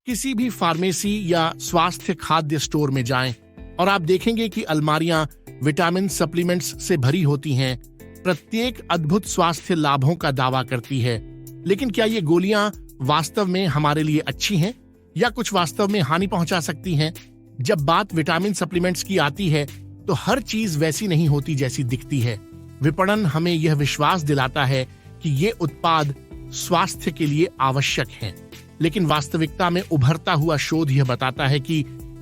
किसी भी फार्मेसी या स्वास्थ्य खाद्य स्टोर में जाएं और आप देखेंगे कि अलमारियां विटामिन सप्लीमेंट्स से भरी होती हैं। प्रत्येक अद्भुत स्वास्थ्य लाभों का दावा करती है, लेकिन क्या ये गोलियां वास्तव में हमारे लिए अच्छी हैं या कुछ वास्तव में हानि पहुंचा सकती हैं? जब बात विटामिन सप्लीमेंट्स की आती है तो हर चीज वैसी नहीं होती जैसी दिखती है। विपणन हमें यह विश्वास दिलाता है कि ये उत्पाद स्वास्थ्य के लिए आवश्यक हैं, लेकिन वास्तविकता में उभरता हुआ शोध यह बताता है कि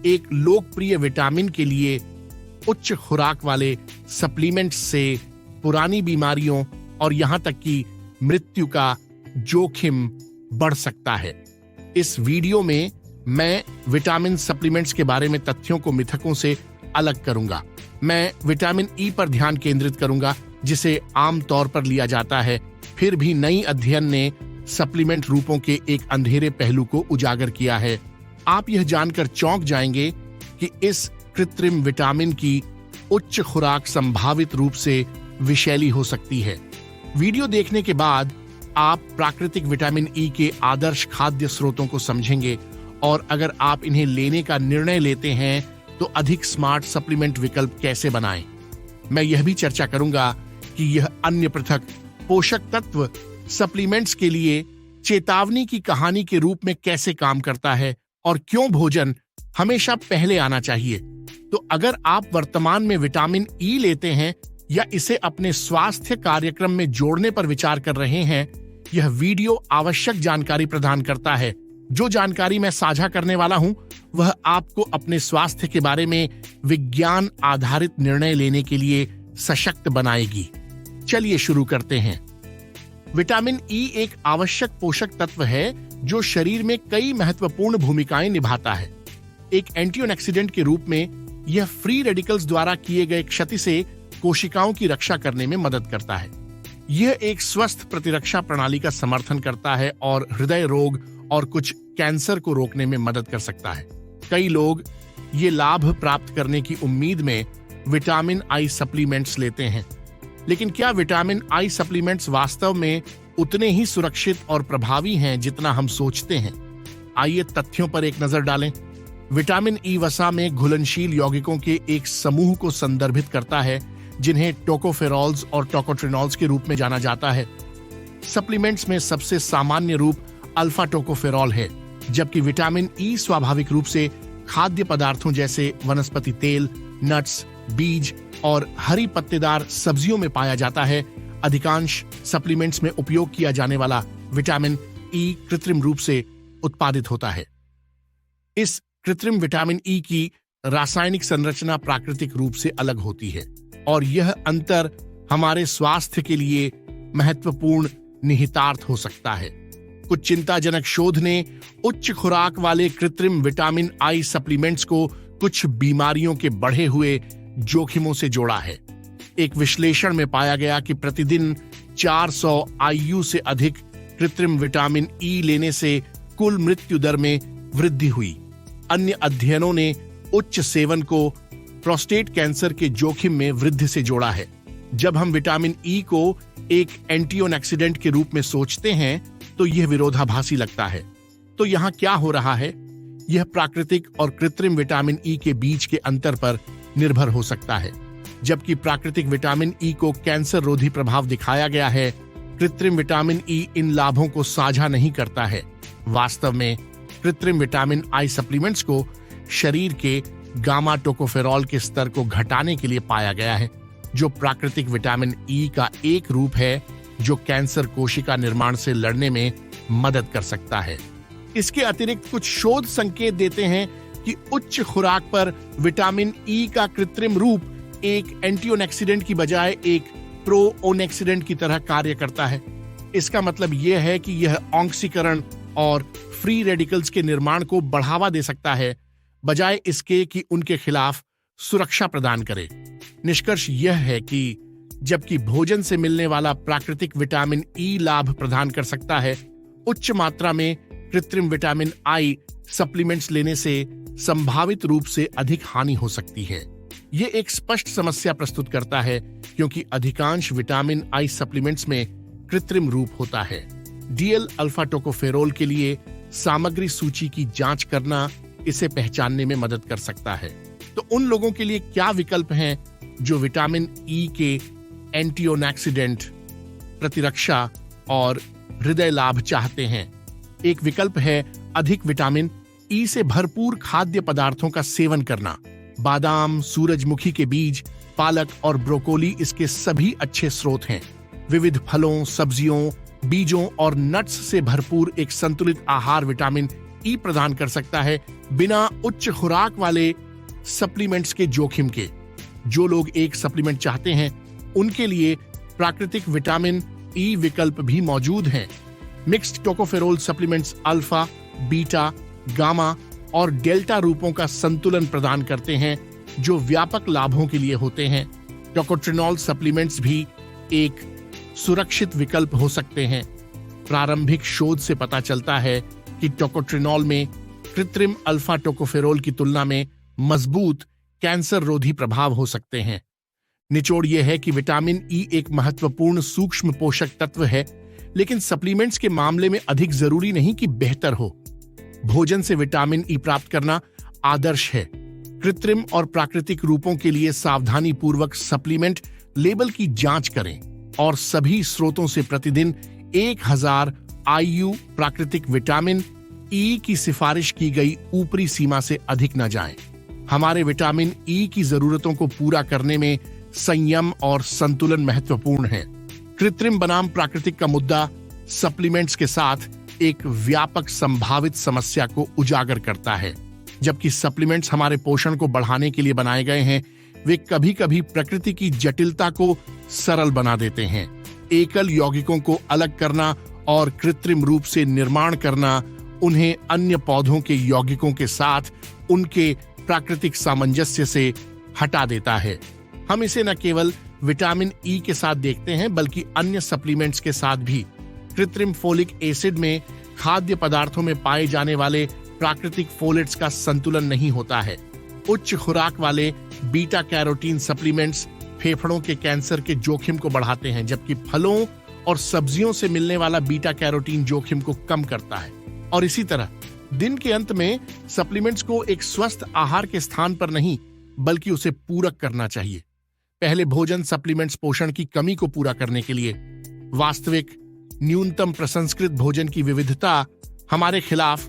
एक लोकप्रिय विटामिन के लिए उच्च खुराक वाले सप्लीमेंट्स से पुरानी बीमारियों और यहां तक कि मृत्यु का जोखिम बढ़ सकता है। इस वीडियो में मैं विटामिन सप्लीमेंट्स के बारे में तथ्यों को मिथकों से अलग करूंगा। मैं विटामिन ई पर ध्यान केंद्रित करूंगा, जिसे आम तौर पर लिया जाता है। फिर भी नई अध्ययन ने सप्लीमेंट रूपों के एक अंधेरे पहलू को उजागर किया है। आप यह जानकर चौंक जाएंगे कि इस कृत्रिम विटामिन की उच्च खुराक संभावित रूप से विषैली हो सकती है। वीडियो देखने के बाद आप प्राकृतिक विटामिन ई के आदर्श खाद्य स्रोतों को समझेंगे और अगर आप इन्हें लेने का निर्णय लेते हैं तो अधिक स्मार्ट सप्लीमेंट विकल्प कैसे बनाएं। मैं यह भी चर्चा करूंगा कि यह अन्य पृथक पोषक तत्व सप्लीमेंट्स के लिए चेतावनी की कहानी के रूप में कैसे काम करता है और क्यों भोजन हमेशा पहले आना चाहिए। तो अगर आप वर्तमान में विटामिन ई लेते हैं या इसे अपने स्वास्थ्य कार्यक्रम में जोड़ने पर विचार कर रहे हैं, यह वीडियो आवश्यक जानकारी प्रदान करता है। जो जानकारी मैं साझा करने वाला हूं, वह आपको अपने स्वास्थ्य के बारे में विज्ञान आधारित निर्णय लेने के लिए सशक्त बनाएगी। चलिए शुरू करते हैं। विटामिन ई एक आवश्यक पोषक तत्व है जो शरीर में कई महत्वपूर्ण भूमिकाएं निभाता है। एक एंटीऑक्सीडेंट के रूप में यह फ्री रेडिकल्स द्वारा किए गए क्षति से कोशिकाओं की रक्षा करने में मदद करता है। यह एक स्वस्थ प्रतिरक्षा प्रणाली का समर्थन करता है और हृदय रोग और कुछ कैंसर को रोकने में मदद कर सकता है। कई लोग ये लाभ प्राप्त करने की उम्मीद में विटामिन आई सप्लीमेंट्स लेते हैं, लेकिन क्या विटामिन आई सप्लीमेंट्स वास्तव में उतने ही सुरक्षित और प्रभावी हैं जितना हम सोचते हैं? आइए तथ्यों पर एक नजर डालें। विटामिन ई वसा में घुलनशील यौगिकों के एक समूह को संदर्भित करता है जिन्हें टोकोफेरॉल्स और टोकोट्रिनॉल्स के रूप में जाना जाता है। सप्लीमेंट्स में सबसे सामान्य रूप अल्फा टोकोफेरॉल है, जबकि विटामिन ई स्वाभाविक रूप से खाद्य पदार्थों जैसे वनस्पति तेल, नट्स, बीज और हरी पत्तेदार सब्जियों में पाया जाता है। अधिकांश सप्लीमेंट्स में उपयोग किया जाने वाला विटामिन ई कृत्रिम रूप से उत्पादित होता है। इस कृत्रिम विटामिन ई की रासायनिक संरचना प्राकृतिक रूप से अलग होती है और यह अंतर हमारे स्वास्थ्य के लिए महत्वपूर्ण निहितार्थ हो सकता है। कुछ चिंताजनक शोध ने उच्च खुराक वाले कृत्रिम विटामिन आई सप्लीमेंट्स को कुछ बीमारियों के बढ़े हुए जोखिमों से जोड़ा है। एक विश्लेषण में पाया गया कि प्रतिदिन 400 आईयू से अधिक कृत्रिम विटामिन ई लेने से कुल मृत्यु दर में वृद्धि हुई। अन्य अध्ययनों ने उच्च सेवन को प्रोस्टेट कैंसर के जोखिम में वृद्धि से जोड़ा है। जब हम विटामिन ई को एक एंटीऑक्सीडेंट के रूप में सोचते हैं तो यह विरोधाभासी लगता है। तो यहाँ क्या हो रहा है? यह प्राकृतिक और कृत्रिम विटामिन ई के बीच के अंतर पर निर्भर हो सकता है। जबकि प्राकृतिक विटामिन ई को कैंसर रोधी प्रभाव दिखाया गया है, कृत्रिम विटामिन ई इन लाभों को साझा नहीं करता है। वास्तव में कृत्रिम विटामिन आई सप्लीमेंट्स को शरीर के गामा टोकोफेरॉल के स्तर को घटाने के लिए पाया गया है, जो प्राकृतिक विटामिन ई का एक रूप है जो कैंसर कोशिका निर्माण से लड़ने में मदद कर सकता है। इसके अतिरिक्त कुछ शोध संकेत देते हैं कि उच्च खुराक पर विटामिन ई का कृत्रिम रूप एक एंटीऑक्सीडेंट की बजाय एक प्रोओनेक्सीडेंट की तरह कार्य करता है। इसका मतलब यह है कि यह ऑक्सीकरण और फ्री रेडिकल्स के निर्माण को बढ़ावा दे सकता है, बजाय इसके कि उनके खिलाफ सुरक्षा प्रदान करे। निष्कर्ष यह है कि जबकि भोजन से मिलने वाला प्राकृतिक विटामिन ई लाभ प्रदान कर सकता है, उच्च मात्रा में कृत्रिम विटामिन आई सप्लीमेंट्स लेने से संभावित रूप से अधिक हानि हो सकती है। ये एक स्पष्ट समस्या प्रस्तुत करता है क्योंकि अधिकांश विटामिन आई सप्लीमेंट्स में कृत्रिम रूप होता है। डीएल अल्फा टोकोफेरोल के लिए सामग्री सूची की जांच करना इसे पहचानने में मदद कर सकता है। तो उन लोगों के लिए क्या विकल्प हैं जो विटामिन ई के एंटीऑक्सीडेंट, प्रतिरक्षा और हृदय लाभ चाहते हैं? एक विकल्प है अधिक विटामिन ई से भरपूर खाद्य पदार्थों का सेवन करना। बादाम, सूरजमुखी के बीज, पालक और ब्रोकोली इसके सभी अच्छे स्रोत हैं। विविध फलों, सब्जियों, बीजों और नट्स से भरपूर एक संतुलित आहार विटामिन ई प्रदान कर सकता है, बिना उच्च खुराक वाले सप्लीमेंट्स के जोखिम के। जो लोग एक सप्लीमेंट चाहते हैं, उनके लिए प्राकृतिक विटामिन ई विकल्प भी मौजूद हैं। Mixed tocopherol supplements alpha, beta, gamma और डेल्टा रूपों का संतुलन प्रदान करते हैं, जो व्यापक लाभों के लिए होते हैं। टोकोट्रिनॉल सप्लीमेंट्स भी एक सुरक्षित विकल्प हो सकते हैं। प्रारंभिक शोध से पता चलता है कि टोकोट्रिनॉल में कृत्रिम अल्फा टोकोफेरोल की तुलना में मजबूत कैंसर रोधी प्रभाव हो सकते हैं। निचोड़ यह है कि विटामिन ई एक महत्वपूर्ण सूक्ष्म पोषक तत्व है, लेकिन सप्लीमेंट्स के मामले में अधिक जरूरी नहीं कि बेहतर हो। भोजन से विटामिन ई प्राप्त करना आदर्श है। कृत्रिम और प्राकृतिक रूपों के लिए सावधानी पूर्वक सप्लीमेंट लेबल की जांच करें और सभी स्रोतों से प्रतिदिन 1000 IU प्राकृतिक विटामिन ई की सिफारिश की गई ऊपरी सीमा से अधिक न जाएं। हमारे विटामिन ई की जरूरतों को पूरा करने में संयम और संतुलन महत्वपूर्ण है। कृत्रिम बनाम प्राकृतिक का मुद्दा सप्लीमेंट्स के साथ एक व्यापक संभावित समस्या को उजागर करता है। जबकि सप्लीमेंट्स हमारे पोषण को बढ़ाने के लिए बनाए गए हैं, वे कभी-कभी प्रकृति की जटिलता को सरल बना देते हैं। एकल यौगिकों को अलग करना और कृत्रिम रूप से निर्माण करना उन्हें अन्य पौधों के यौगिकों के साथ उनके प्राकृतिक सामंजस्य से हटा देता है। हम इसे न केवल विटामिन ई के साथ देखते हैं, बल्कि अन्य सप्लीमेंट्स के साथ भी। कृत्रिम फोलिक एसिड में खाद्य पदार्थों में पाए जाने वाले प्राकृतिक फोलेट्स का संतुलन नहीं होता है। उच्च खुराक वाले बीटा कैरोटीन सप्लीमेंट्स फेफड़ों के कैंसर के जोखिम को बढ़ाते हैं, जबकि फलों और सब्जियों से मिलने वाला बीटा कैरोटीन जोखिम को कम करता है। और इसी तरह दिन के अंत में सप्लीमेंट्स को एक स्वस्थ आहार के स्थान पर नहीं, बल्कि उसे पूरक करना चाहिए। पहले भोजन सप्लीमेंट्स पोषण की कमी को पूरा करने के लिए। वास्तविक न्यूनतम प्रसंस्कृत भोजन की विविधता हमारे खिलाफ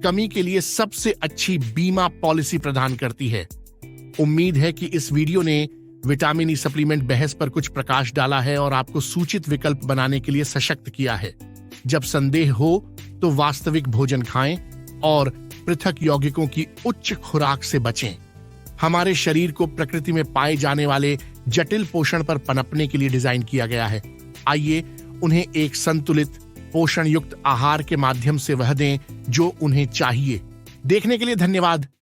कमी के लिए सबसे अच्छी बीमा पॉलिसी प्रदान करती है। उम्मीद है कि इस वीडियो ने विटामिन ई सप्लीमेंट बहस पर कुछ प्रकाश डाला है और आपको सूचित विकल्प बनाने के लिए सशक्त किया है। जब संदेह हो तो वास्तविक भोजन खाएं और पृथक यौगिकों की उच्च खुराक से बचें। हमारे शरीर को प्रकृति में पाए जाने वाले जटिल पोषण पर पनपने के लिए डिजाइन किया गया है। आइए उन्हें एक संतुलित पोषण युक्त आहार के माध्यम से वह दें जो उन्हें चाहिए। देखने के लिए धन्यवाद।